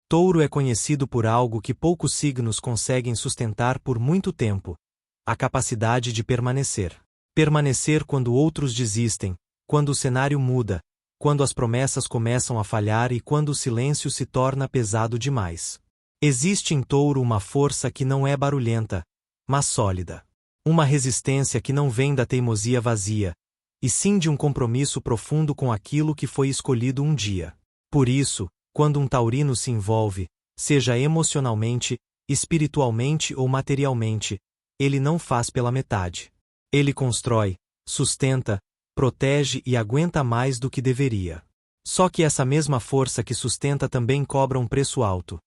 Touro é conhecido por algo que poucos signos conseguem sustentar por muito tempo: a capacidade de permanecer. Permanecer quando outros desistem, quando o cenário muda, quando as promessas começam a falhar e quando o silêncio se torna pesado demais. Existe em Touro uma força que não é barulhenta, mas sólida. Uma resistência que não vem da teimosia vazia, e sim de um compromisso profundo com aquilo que foi escolhido um dia. Por isso, quando um taurino se envolve, seja emocionalmente, espiritualmente ou materialmente, ele não faz pela metade. Ele constrói, sustenta, protege e aguenta mais do que deveria. Só que essa mesma força que sustenta também cobra um preço alto.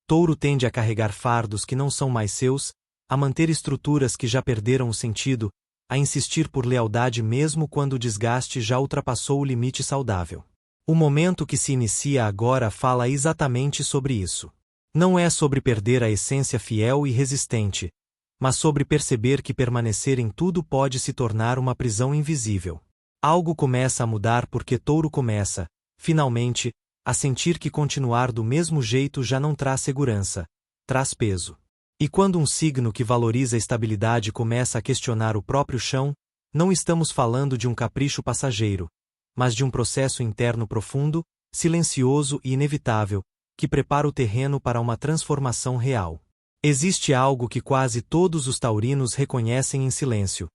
Touro tende a carregar fardos que não são mais seus, a manter estruturas que já perderam o sentido, a insistir por lealdade mesmo quando o desgaste já ultrapassou o limite saudável. O momento que se inicia agora fala exatamente sobre isso. Não é sobre perder a essência fiel e resistente, mas sobre perceber que permanecer em tudo pode se tornar uma prisão invisível. Algo começa a mudar porque Touro começa, finalmente, a sentir que continuar do mesmo jeito já não traz segurança, traz peso. E quando um signo que valoriza a estabilidade começa a questionar o próprio chão, não estamos falando de um capricho passageiro, mas de um processo interno profundo, silencioso e inevitável, que prepara o terreno para uma transformação real. Existe algo que quase todos os taurinos reconhecem em silêncio: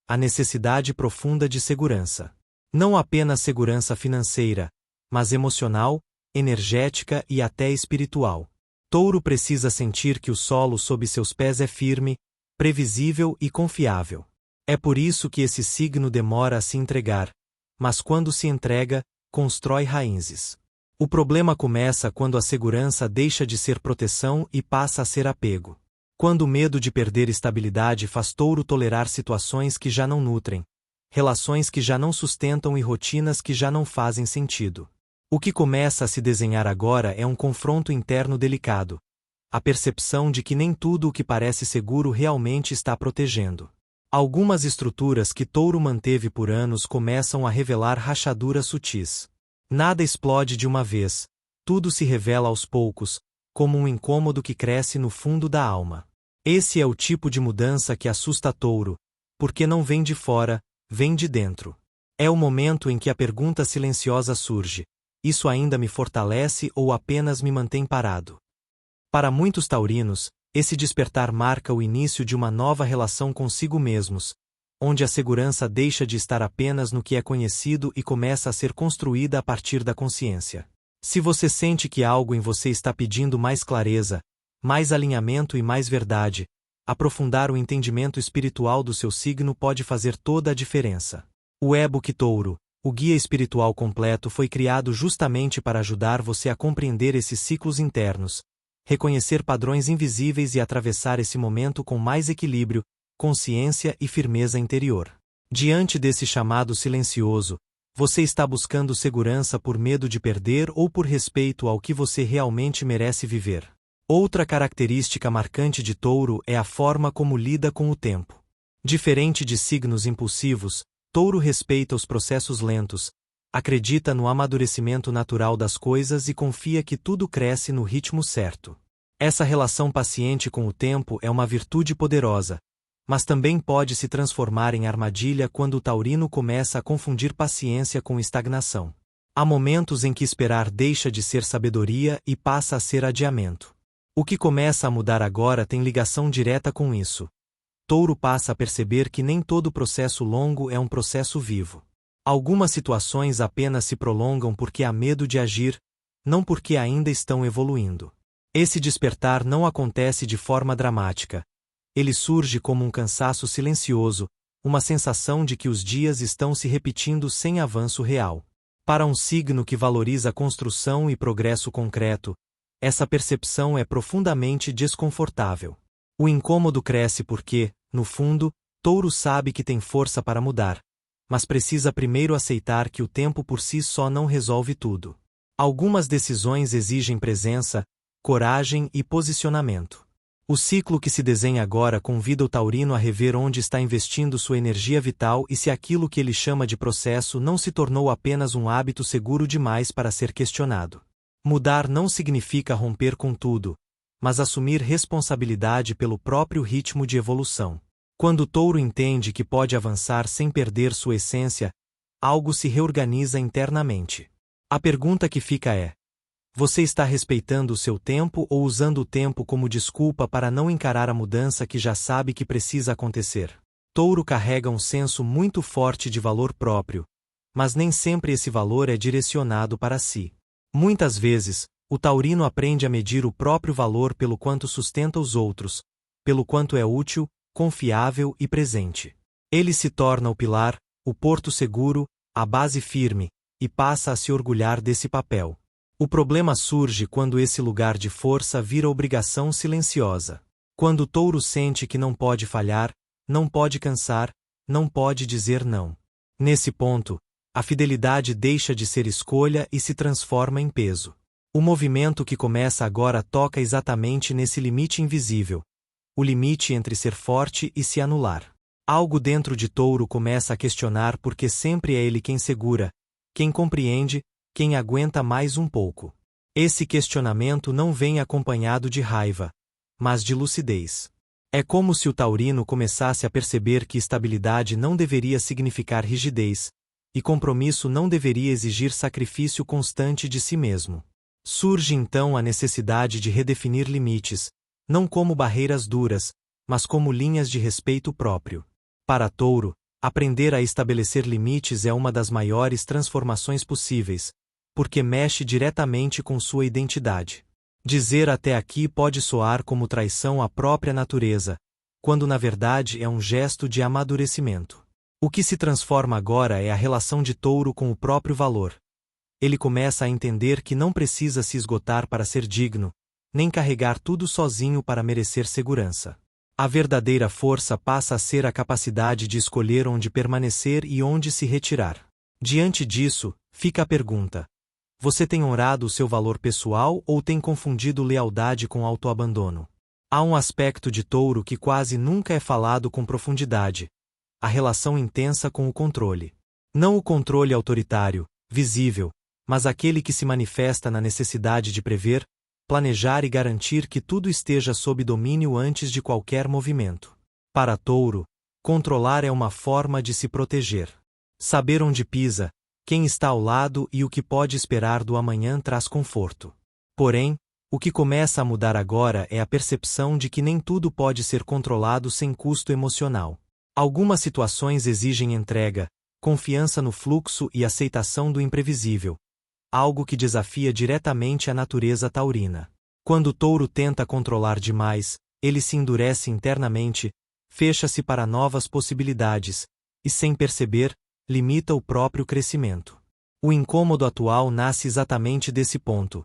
a necessidade profunda de segurança. Não apenas segurança financeira, mas emocional, energética e até espiritual. Touro precisa sentir que o solo sob seus pés é firme, previsível e confiável. É por isso que esse signo demora a se entregar, mas quando se entrega, constrói raízes. O problema começa quando a segurança deixa de ser proteção e passa a ser apego. Quando o medo de perder estabilidade faz Touro tolerar situações que já não nutrem, relações que já não sustentam e rotinas que já não fazem sentido. O que começa a se desenhar agora é um confronto interno delicado: a percepção de que nem tudo o que parece seguro realmente está protegendo. Algumas estruturas que Touro manteve por anos começam a revelar rachaduras sutis. Nada explode de uma vez, tudo se revela aos poucos, como um incômodo que cresce no fundo da alma. Esse é o tipo de mudança que assusta Touro, porque não vem de fora, vem de dentro. É o momento em que a pergunta silenciosa surge: isso ainda me fortalece ou apenas me mantém parado? Para muitos taurinos, esse despertar marca o início de uma nova relação consigo mesmos, onde a segurança deixa de estar apenas no que é conhecido e começa a ser construída a partir da consciência. Se você sente que algo em você está pedindo mais clareza, mais alinhamento e mais verdade, aprofundar o entendimento espiritual do seu signo pode fazer toda a diferença. O e-book Touro, o guia espiritual completo, foi criado justamente para ajudar você a compreender esses ciclos internos, reconhecer padrões invisíveis e atravessar esse momento com mais equilíbrio, consciência e firmeza interior. Diante desse chamado silencioso, você está buscando segurança por medo de perder ou por respeito ao que você realmente merece viver? Outra característica marcante de Touro é a forma como lida com o tempo. Diferente de signos impulsivos, Touro respeita os processos lentos, acredita no amadurecimento natural das coisas e confia que tudo cresce no ritmo certo. Essa relação paciente com o tempo é uma virtude poderosa, mas também pode se transformar em armadilha quando o taurino começa a confundir paciência com estagnação. Há momentos em que esperar deixa de ser sabedoria e passa a ser adiamento. O que começa a mudar agora tem ligação direta com isso. Touro passa a perceber que nem todo processo longo é um processo vivo. Algumas situações apenas se prolongam porque há medo de agir, não porque ainda estão evoluindo. Esse despertar não acontece de forma dramática. Ele surge como um cansaço silencioso, uma sensação de que os dias estão se repetindo sem avanço real. Para um signo que valoriza construção e progresso concreto, essa percepção é profundamente desconfortável. O incômodo cresce porque, no fundo, Touro sabe que tem força para mudar, mas precisa primeiro aceitar que o tempo por si só não resolve tudo. Algumas decisões exigem presença, coragem e posicionamento. O ciclo que se desenha agora convida o taurino a rever onde está investindo sua energia vital e se aquilo que ele chama de processo não se tornou apenas um hábito seguro demais para ser questionado. Mudar não significa romper com tudo, mas assumir responsabilidade pelo próprio ritmo de evolução. Quando o touro entende que pode avançar sem perder sua essência, algo se reorganiza internamente. A pergunta que fica é: você está respeitando o seu tempo ou usando o tempo como desculpa para não encarar a mudança que já sabe que precisa acontecer? Touro carrega um senso muito forte de valor próprio, mas nem sempre esse valor é direcionado para si. Muitas vezes, o taurino aprende a medir o próprio valor pelo quanto sustenta os outros, pelo quanto é útil, confiável e presente. Ele se torna o pilar, o porto seguro, a base firme, e passa a se orgulhar desse papel. O problema surge quando esse lugar de força vira obrigação silenciosa. Quando o touro sente que não pode falhar, não pode cansar, não pode dizer não. Nesse ponto, a fidelidade deixa de ser escolha e se transforma em peso. O movimento que começa agora toca exatamente nesse limite invisível, o limite entre ser forte e se anular. Algo dentro de Touro começa a questionar por que sempre é ele quem segura, quem compreende, quem aguenta mais um pouco. Esse questionamento não vem acompanhado de raiva, mas de lucidez. É como se o taurino começasse a perceber que estabilidade não deveria significar rigidez, e compromisso não deveria exigir sacrifício constante de si mesmo. Surge então a necessidade de redefinir limites, não como barreiras duras, mas como linhas de respeito próprio. Para Touro, aprender a estabelecer limites é uma das maiores transformações possíveis, porque mexe diretamente com sua identidade. Dizer até aqui pode soar como traição à própria natureza, quando na verdade é um gesto de amadurecimento. O que se transforma agora é a relação de Touro com o próprio valor. Ele começa a entender que não precisa se esgotar para ser digno, nem carregar tudo sozinho para merecer segurança. A verdadeira força passa a ser a capacidade de escolher onde permanecer e onde se retirar. Diante disso, fica a pergunta: você tem honrado o seu valor pessoal ou tem confundido lealdade com autoabandono? Há um aspecto de Touro que quase nunca é falado com profundidade: a relação intensa com o controle. Não o controle autoritário, visível, mas aquele que se manifesta na necessidade de prever, planejar e garantir que tudo esteja sob domínio antes de qualquer movimento. Para Touro, controlar é uma forma de se proteger. Saber onde pisa, quem está ao lado e o que pode esperar do amanhã traz conforto. Porém, o que começa a mudar agora é a percepção de que nem tudo pode ser controlado sem custo emocional. Algumas situações exigem entrega, confiança no fluxo e aceitação do imprevisível, algo que desafia diretamente a natureza taurina. Quando o Touro tenta controlar demais, ele se endurece internamente, fecha-se para novas possibilidades, e sem perceber, limita o próprio crescimento. O incômodo atual nasce exatamente desse ponto.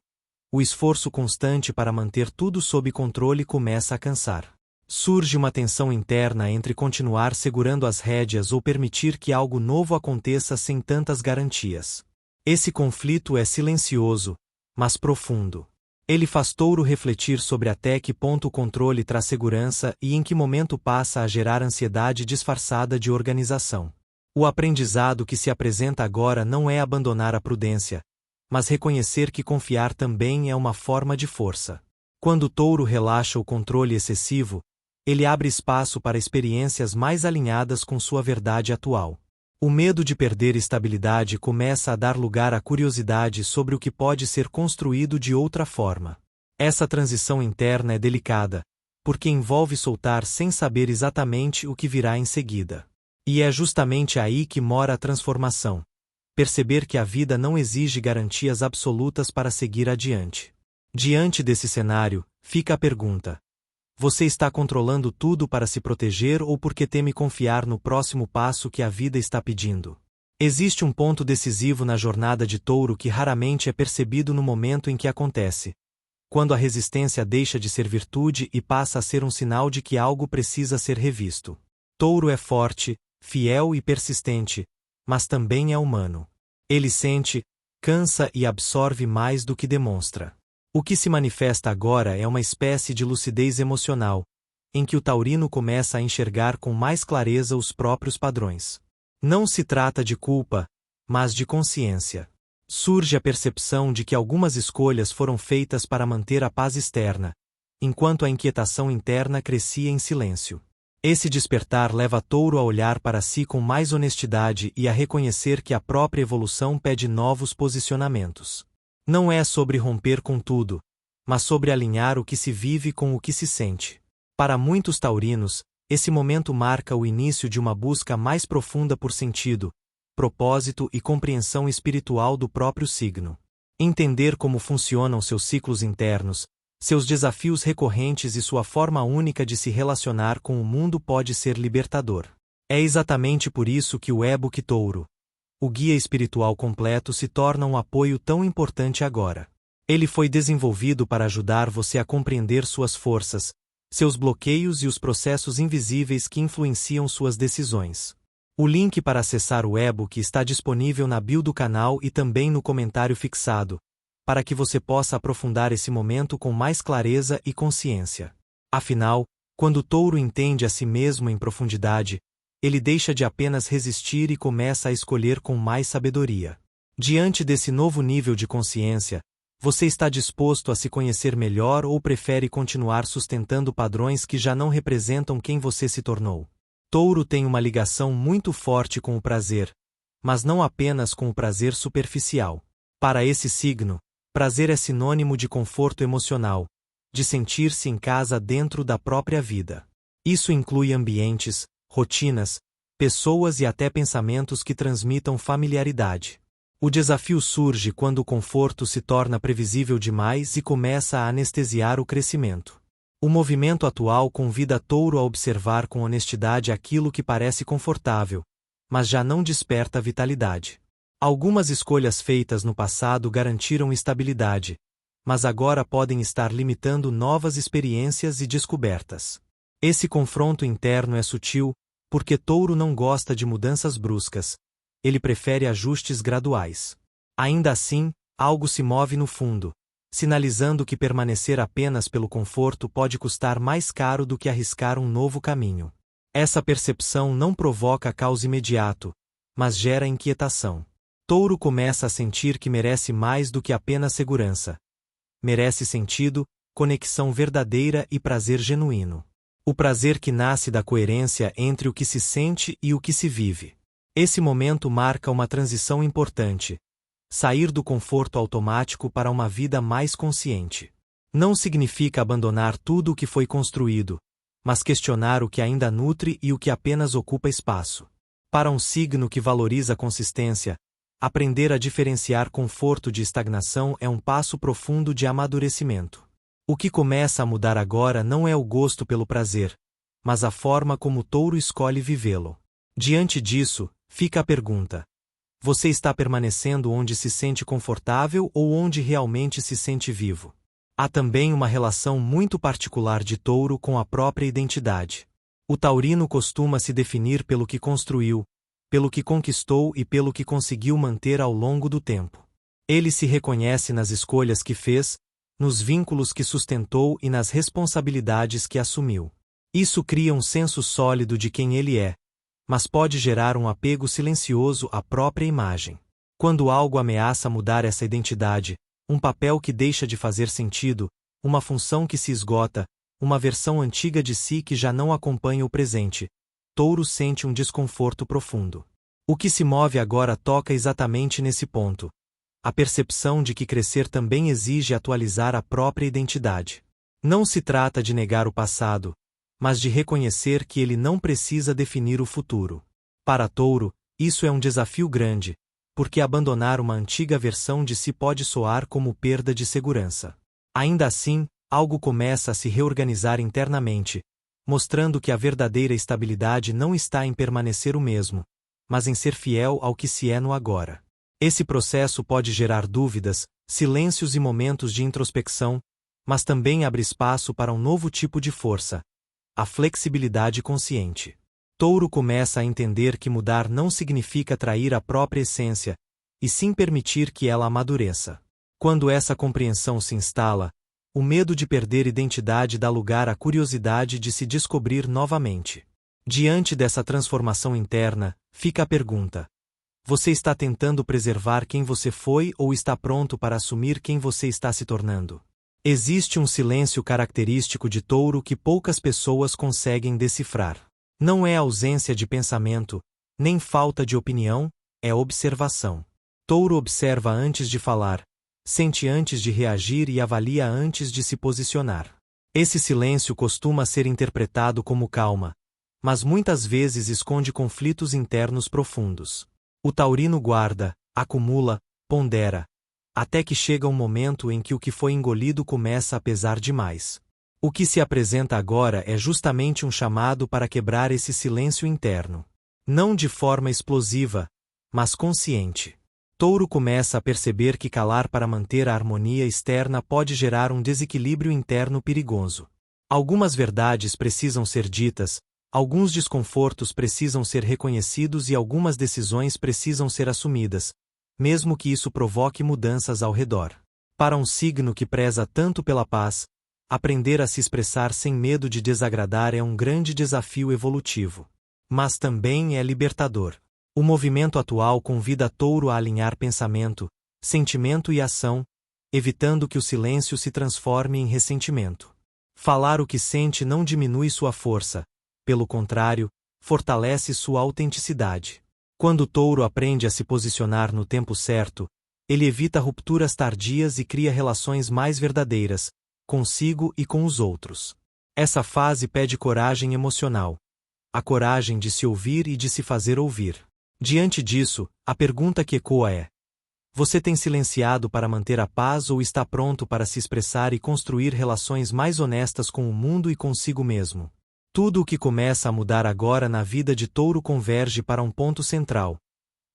O esforço constante para manter tudo sob controle começa a cansar. Surge uma tensão interna entre continuar segurando as rédeas ou permitir que algo novo aconteça sem tantas garantias. Esse conflito é silencioso, mas profundo. Ele faz Touro refletir sobre até que ponto o controle traz segurança e em que momento passa a gerar ansiedade disfarçada de organização. O aprendizado que se apresenta agora não é abandonar a prudência, mas reconhecer que confiar também é uma forma de força. Quando o Touro relaxa o controle excessivo, ele abre espaço para experiências mais alinhadas com sua verdade atual. O medo de perder estabilidade começa a dar lugar à curiosidade sobre o que pode ser construído de outra forma. Essa transição interna é delicada, porque envolve soltar sem saber exatamente o que virá em seguida. E é justamente aí que mora a transformação. Perceber que a vida não exige garantias absolutas para seguir adiante. Diante desse cenário, fica a pergunta: você está controlando tudo para se proteger ou porque teme confiar no próximo passo que a vida está pedindo? Existe um ponto decisivo na jornada de Touro que raramente é percebido no momento em que acontece. Quando a resistência deixa de ser virtude e passa a ser um sinal de que algo precisa ser revisto. Touro é forte, fiel e persistente, mas também é humano. Ele sente, cansa e absorve mais do que demonstra. O que se manifesta agora é uma espécie de lucidez emocional, em que o taurino começa a enxergar com mais clareza os próprios padrões. Não se trata de culpa, mas de consciência. Surge a percepção de que algumas escolhas foram feitas para manter a paz externa, enquanto a inquietação interna crescia em silêncio. Esse despertar leva Touro a olhar para si com mais honestidade e a reconhecer que a própria evolução pede novos posicionamentos. Não é sobre romper com tudo, mas sobre alinhar o que se vive com o que se sente. Para muitos taurinos, esse momento marca o início de uma busca mais profunda por sentido, propósito e compreensão espiritual do próprio signo. Entender como funcionam seus ciclos internos, seus desafios recorrentes e sua forma única de se relacionar com o mundo pode ser libertador. É exatamente por isso que o e-book Touro, o guia espiritual completo, se torna um apoio tão importante agora. Ele foi desenvolvido para ajudar você a compreender suas forças, seus bloqueios e os processos invisíveis que influenciam suas decisões. O link para acessar o e-book está disponível na bio do canal e também no comentário fixado, para que você possa aprofundar esse momento com mais clareza e consciência. Afinal, quando Touro entende a si mesmo em profundidade, ele deixa de apenas resistir e começa a escolher com mais sabedoria. Diante desse novo nível de consciência, você está disposto a se conhecer melhor ou prefere continuar sustentando padrões que já não representam quem você se tornou? Touro tem uma ligação muito forte com o prazer, mas não apenas com o prazer superficial. Para esse signo, prazer é sinônimo de conforto emocional, de sentir-se em casa dentro da própria vida. Isso inclui ambientes, rotinas, pessoas e até pensamentos que transmitam familiaridade. O desafio surge quando o conforto se torna previsível demais e começa a anestesiar o crescimento. O movimento atual convida Touro a observar com honestidade aquilo que parece confortável, mas já não desperta vitalidade. Algumas escolhas feitas no passado garantiram estabilidade, mas agora podem estar limitando novas experiências e descobertas. Esse confronto interno é sutil, porque Touro não gosta de mudanças bruscas. Ele prefere ajustes graduais. Ainda assim, algo se move no fundo, sinalizando que permanecer apenas pelo conforto pode custar mais caro do que arriscar um novo caminho. Essa percepção não provoca caos imediato, mas gera inquietação. Touro começa a sentir que merece mais do que apenas segurança. Merece sentido, conexão verdadeira e prazer genuíno. O prazer que nasce da coerência entre o que se sente e o que se vive. Esse momento marca uma transição importante. Sair do conforto automático para uma vida mais consciente. Não significa abandonar tudo o que foi construído, mas questionar o que ainda nutre e o que apenas ocupa espaço. Para um signo que valoriza a consistência, aprender a diferenciar conforto de estagnação é um passo profundo de amadurecimento. O que começa a mudar agora não é o gosto pelo prazer, mas a forma como Touro escolhe vivê-lo. Diante disso, fica a pergunta: você está permanecendo onde se sente confortável ou onde realmente se sente vivo? Há também uma relação muito particular de Touro com a própria identidade. O taurino costuma se definir pelo que construiu, pelo que conquistou e pelo que conseguiu manter ao longo do tempo. Ele se reconhece nas escolhas que fez, nos vínculos que sustentou e nas responsabilidades que assumiu. Isso cria um senso sólido de quem ele é, mas pode gerar um apego silencioso à própria imagem. Quando algo ameaça mudar essa identidade, um papel que deixa de fazer sentido, uma função que se esgota, uma versão antiga de si que já não acompanha o presente, Touro sente um desconforto profundo. O que se move agora toca exatamente nesse ponto. A percepção de que crescer também exige atualizar a própria identidade. Não se trata de negar o passado, mas de reconhecer que ele não precisa definir o futuro. Para Touro, isso é um desafio grande, porque abandonar uma antiga versão de si pode soar como perda de segurança. Ainda assim, algo começa a se reorganizar internamente, mostrando que a verdadeira estabilidade não está em permanecer o mesmo, mas em ser fiel ao que se é no agora. Esse processo pode gerar dúvidas, silêncios e momentos de introspecção, mas também abre espaço para um novo tipo de força: a flexibilidade consciente. Touro começa a entender que mudar não significa trair a própria essência, e sim permitir que ela amadureça. Quando essa compreensão se instala, o medo de perder identidade dá lugar à curiosidade de se descobrir novamente. Diante dessa transformação interna, fica a pergunta: Você está tentando preservar quem você foi ou está pronto para assumir quem você está se tornando? Existe um silêncio característico de Touro que poucas pessoas conseguem decifrar. Não é ausência de pensamento, nem falta de opinião, é observação. Touro observa antes de falar, sente antes de reagir e avalia antes de se posicionar. Esse silêncio costuma ser interpretado como calma, mas muitas vezes esconde conflitos internos profundos. O taurino guarda, acumula, pondera, até que chega um momento em que o que foi engolido começa a pesar demais. O que se apresenta agora é justamente um chamado para quebrar esse silêncio interno. Não de forma explosiva, mas consciente. Touro começa a perceber que calar para manter a harmonia externa pode gerar um desequilíbrio interno perigoso. Algumas verdades precisam ser ditas, alguns desconfortos precisam ser reconhecidos e algumas decisões precisam ser assumidas, mesmo que isso provoque mudanças ao redor. Para um signo que preza tanto pela paz, aprender a se expressar sem medo de desagradar é um grande desafio evolutivo. Mas também é libertador. O movimento atual convida Touro a alinhar pensamento, sentimento e ação, evitando que o silêncio se transforme em ressentimento. Falar o que sente não diminui sua força, pelo contrário, fortalece sua autenticidade. Quando Touro aprende a se posicionar no tempo certo, ele evita rupturas tardias e cria relações mais verdadeiras, consigo e com os outros. Essa fase pede coragem emocional, a coragem de se ouvir e de se fazer ouvir. Diante disso, a pergunta que ecoa é: você tem silenciado para manter a paz ou está pronto para se expressar e construir relações mais honestas com o mundo e consigo mesmo? Tudo o que começa a mudar agora na vida de Touro converge para um ponto central: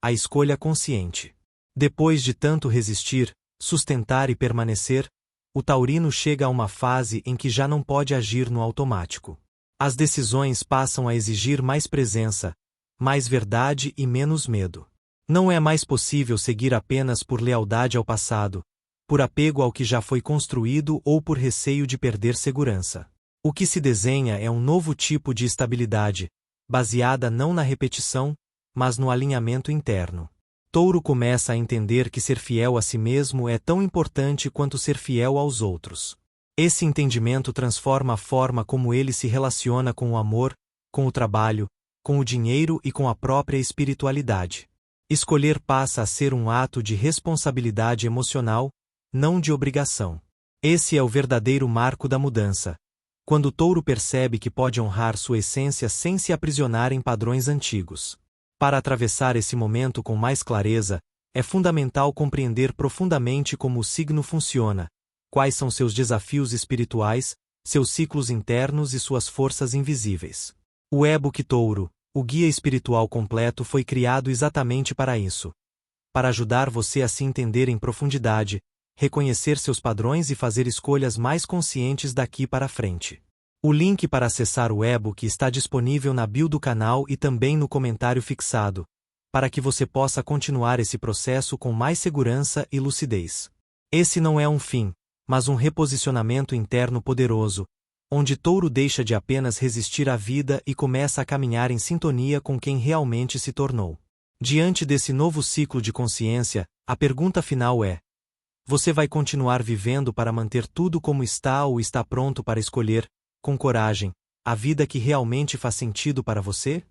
a escolha consciente. Depois de tanto resistir, sustentar e permanecer, o taurino chega a uma fase em que já não pode agir no automático. As decisões passam a exigir mais presença, mais verdade e menos medo. Não é mais possível seguir apenas por lealdade ao passado, por apego ao que já foi construído ou por receio de perder segurança. O que se desenha é um novo tipo de estabilidade, baseada não na repetição, mas no alinhamento interno. Touro começa a entender que ser fiel a si mesmo é tão importante quanto ser fiel aos outros. Esse entendimento transforma a forma como ele se relaciona com o amor, com o trabalho, com o dinheiro e com a própria espiritualidade. Escolher passa a ser um ato de responsabilidade emocional, não de obrigação. Esse é o verdadeiro marco da mudança, quando Touro percebe que pode honrar sua essência sem se aprisionar em padrões antigos. Para atravessar esse momento com mais clareza, é fundamental compreender profundamente como o signo funciona, quais são seus desafios espirituais, seus ciclos internos e suas forças invisíveis. O e-book Touro, o guia espiritual completo, foi criado exatamente para isso. Para ajudar você a se entender em profundidade, reconhecer seus padrões e fazer escolhas mais conscientes daqui para frente. O link para acessar o e-book está disponível na bio do canal e também no comentário fixado, para que você possa continuar esse processo com mais segurança e lucidez. Esse não é um fim, mas um reposicionamento interno poderoso, onde Touro deixa de apenas resistir à vida e começa a caminhar em sintonia com quem realmente se tornou. Diante desse novo ciclo de consciência, a pergunta final é: você vai continuar vivendo para manter tudo como está ou está pronto para escolher, com coragem, a vida que realmente faz sentido para você?